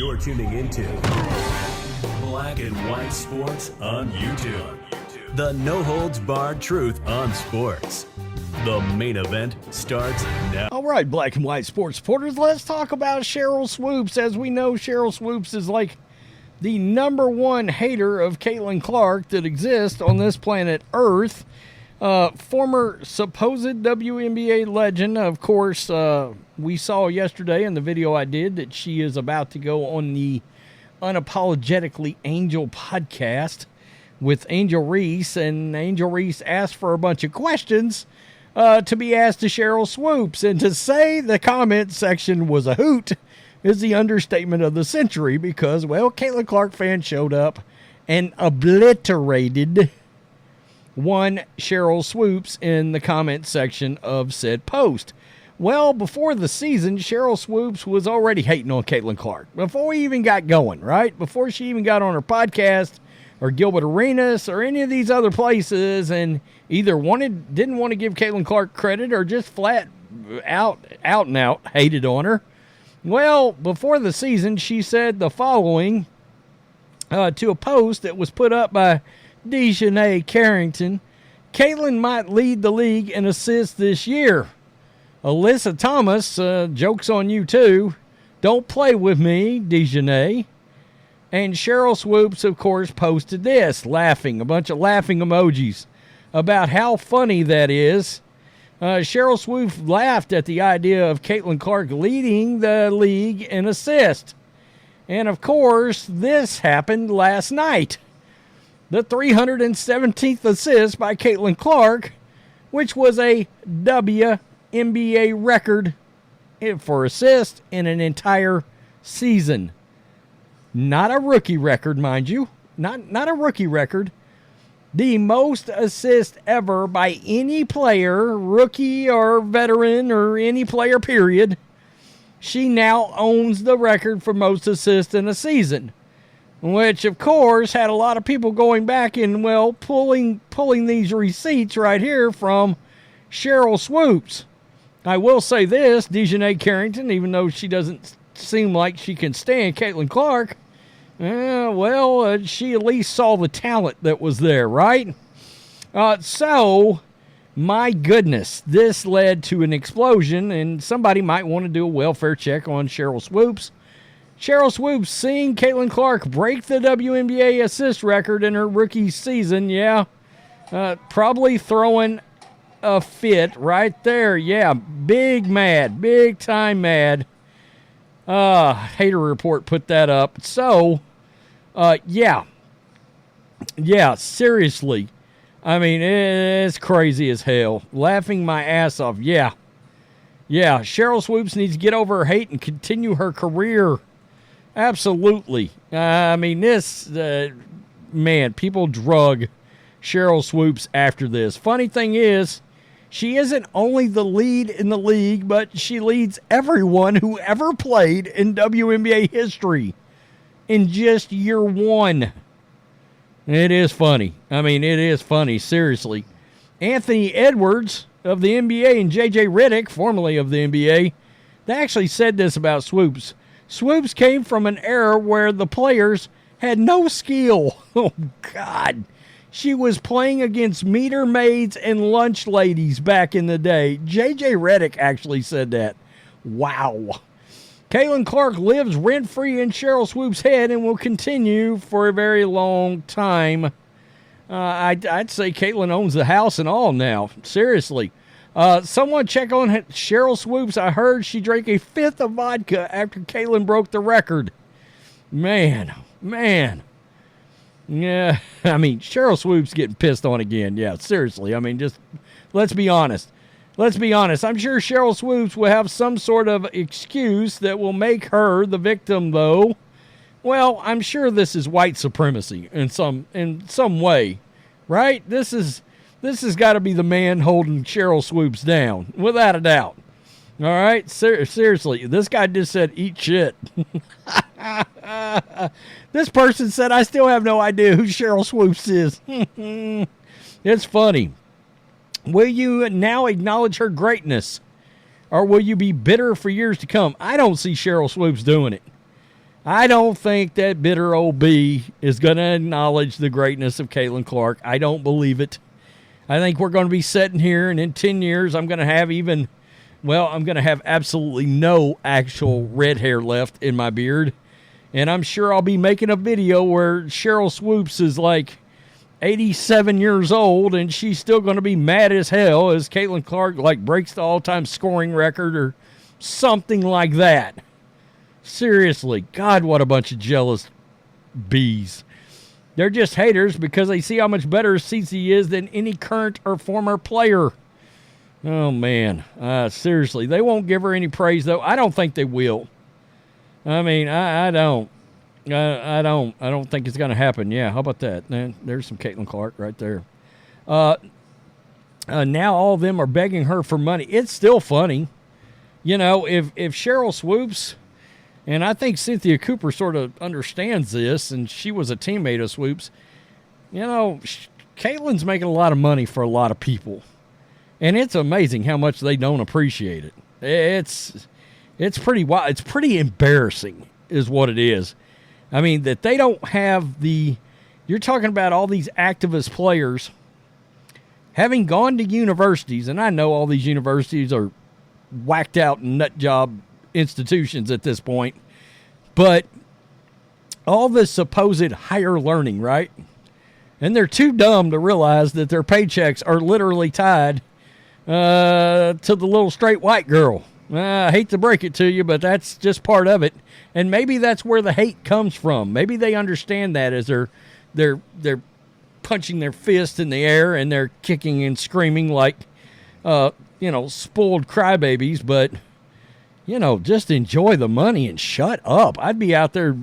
You're tuning into Black and White Sports on YouTube. The no-holds-barred truth on sports. The main event starts now. All right, Black and White Sports supporters, let's talk about Sheryl Swoopes. As we know, Sheryl Swoopes is like the number one hater of Caitlin Clark that exists on this planet Earth. Former supposed WNBA legend, of course, we saw yesterday in the video I did that she is about to go on the Unapologetically Angel podcast with Angel Reese, and Angel Reese asked for a bunch of questions to be asked to Sheryl Swoopes, and to say the comment section was a hoot is the understatement of the century, because, well, Caitlin Clark fans showed up and obliterated one Sheryl Swoopes in the comment section of said post. Well, before the season, Sheryl Swoopes was already hating on Caitlin Clark. Before we even got going, right? Before she even got on her podcast or Gilbert Arenas or any of these other places, and either didn't want to give Caitlin Clark credit or just flat out and out hated on her. Well, before the season, she said the following to a post that was put up by Dejanay Carrington: Caitlin might lead the league in assists this year. Alyssa Thomas, joke's on you too. Don't play with me, Dejanay. And Sheryl Swoopes, of course, posted this, laughing, a bunch of laughing emojis about how funny that is. Sheryl Swoopes laughed at the idea of Caitlin Clark leading the league in assists. And, of course, this happened last night. The 317th assist by Caitlin Clark, which was a WNBA record for assists in an entire season. Not a rookie record, mind you. Not a rookie record. The most assists ever by any player, rookie or veteran or any player, period. She now owns the record for most assists in a season, which, of course, had a lot of people going back and, well, pulling these receipts right here from Sheryl Swoopes. I will say this, Dejanay Carrington, even though she doesn't seem like she can stand Caitlin Clark, she at least saw the talent that was there, right? So, my goodness, this led to an explosion, and somebody might want to do a welfare check on Sheryl Swoopes. Sheryl Swoopes seeing Caitlin Clark break the WNBA assist record in her rookie season, probably throwing a fit right there. Yeah, big time mad. Hater Report put that up. So, seriously. I mean, it's crazy as hell. Laughing my ass off. Yeah, Sheryl Swoopes needs to get over her hate and continue her career. Absolutely. I mean, people drug Sheryl Swoopes after this. Funny thing is, she isn't only the lead in the league, but she leads everyone who ever played in WNBA history in just year one. It is funny. I mean, it is funny, seriously. Anthony Edwards of the NBA and J.J. Redick, formerly of the NBA, they actually said this about Swoopes. Swoopes came from an era where the players had no skill. Oh, God. She was playing against meter maids and lunch ladies back in the day. J.J. Redick actually said that. Wow. Caitlin Clark lives rent-free in Sheryl Swoopes' head and will continue for a very long time. I'd say Caitlin owns the house and all now. Seriously. Someone check on Sheryl Swoopes. I heard she drank a fifth of vodka after Caitlin broke the record. Man. Yeah, I mean, Sheryl Swoopes getting pissed on again. Yeah, seriously. I mean, just let's be honest. I'm sure Sheryl Swoopes will have some sort of excuse that will make her the victim, though. Well, I'm sure this is white supremacy in some way, right? This has got to be the man holding Sheryl Swoopes down, without a doubt. All right? Seriously, this guy just said, eat shit. This person said, I still have no idea who Sheryl Swoopes is. It's funny. Will you now acknowledge her greatness, or will you be bitter for years to come? I don't see Sheryl Swoopes doing it. I don't think that bitter old bee is going to acknowledge the greatness of Caitlin Clark. I don't believe it. I think we're going to be sitting here, and in 10 years, I'm going to have absolutely no actual red hair left in my beard. And I'm sure I'll be making a video where Sheryl Swoopes is like 87 years old, and she's still going to be mad as hell as Caitlin Clark like breaks the all-time scoring record or something like that. Seriously, God, what a bunch of jealous bees. They're just haters because they see how much better Cece is than any current or former player. Oh, man. Seriously, they won't give her any praise, though. I don't think they will. I mean, I don't. I don't think it's going to happen. Yeah, how about that? There's some Caitlin Clark right there. Now all of them are begging her for money. It's still funny. You know, if Sheryl Swoopes, and I think Cynthia Cooper sort of understands this, and she was a teammate of Swoopes, you know, Caitlin's making a lot of money for a lot of people. And it's amazing how much they don't appreciate it. It's pretty wild. It's pretty embarrassing is what it is. I mean, that they don't have you're talking about all these activist players having gone to universities, and I know all these universities are whacked out nut job institutions at this point, but all this supposed higher learning, right? And they're too dumb to realize that their paychecks are literally tied to the little straight white girl. I hate to break it to you, but that's just part of it. And maybe that's where the hate comes from. Maybe they understand that as they're punching their fist in the air and they're kicking and screaming like, spoiled crybabies. But, just enjoy the money and shut up. I'd be out there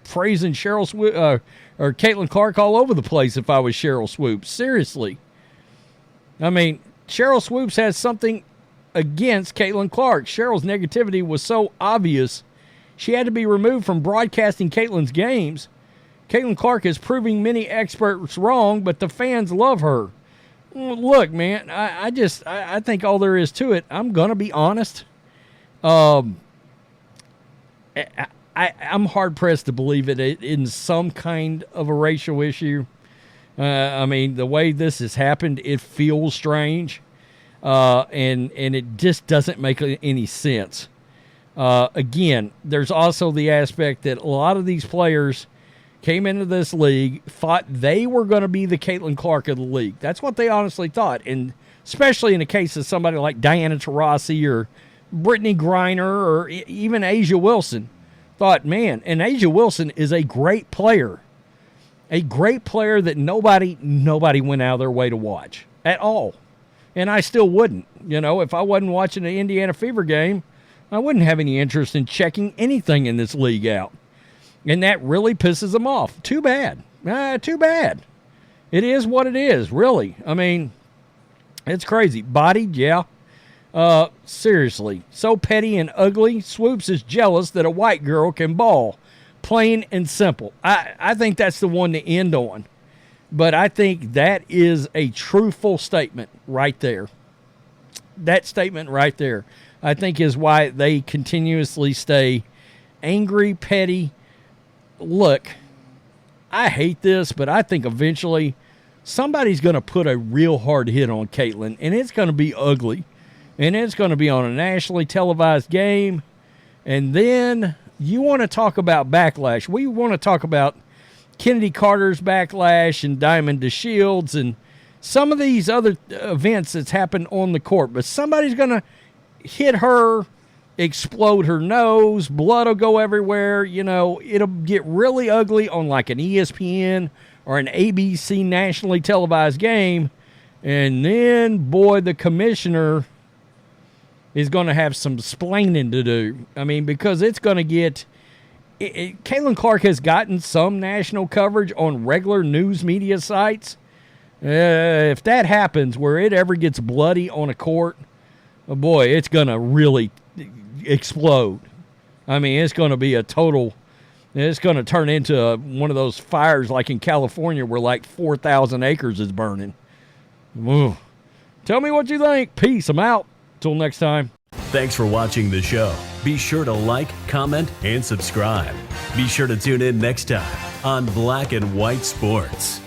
praising or Caitlin Clark all over the place if I was Sheryl Swoopes. Seriously. I mean, Sheryl Swoopes has something against Caitlin Clark. Cheryl's negativity was so obvious, she had to be removed from broadcasting Caitlin's games. Caitlin Clark is proving many experts wrong, but the fans love her. Look, man, I think all there is to it, I'm going to be honest. I'm hard-pressed to believe it in some kind of a racial issue. I mean, the way this has happened, it feels strange. And it just doesn't make any sense. Again, there's also the aspect that a lot of these players came into this league, thought they were going to be the Caitlin Clark of the league. That's what they honestly thought. And especially in the case of somebody like Diana Taurasi or Brittany Griner or even A'ja Wilson, thought, man, and A'ja Wilson is a great player. A great player that nobody went out of their way to watch at all. And I still wouldn't. If I wasn't watching the Indiana Fever game, I wouldn't have any interest in checking anything in this league out. And that really pisses them off. Too bad. Too bad. It is what it is, really. I mean, it's crazy. Bodied, yeah. Seriously. So petty and ugly, Swoopes is jealous that a white girl can ball. Plain and simple. I think that's the one to end on. But I think that is a truthful statement right there. That statement right there, I think, is why they continuously stay angry, petty. Look, I hate this, but I think eventually somebody's going to put a real hard hit on Caitlin, and it's going to be ugly. And it's going to be on a nationally televised game. And then you want to talk about backlash. We want to talk about Kennedy Carter's backlash and Diamond DeShields and some of these other events that's happened on the court. But somebody's going to hit her, explode her nose, blood will go everywhere. It'll get really ugly on like an ESPN or an ABC nationally televised game. And then, boy, the commissioner is going to have some splaining to do. I mean, because it's going to get... Caitlin Clark has gotten some national coverage on regular news media sites. If that happens, where it ever gets bloody on a court, oh boy, it's going to really explode. I mean, it's going to be it's going to turn into one of those fires like in California where like 4,000 acres is burning. Ooh. Tell me what you think. Peace. I'm out. Till next time. Thanks for watching the show. Be sure to like, comment, and subscribe. Be sure to tune in next time on Black and White Sports.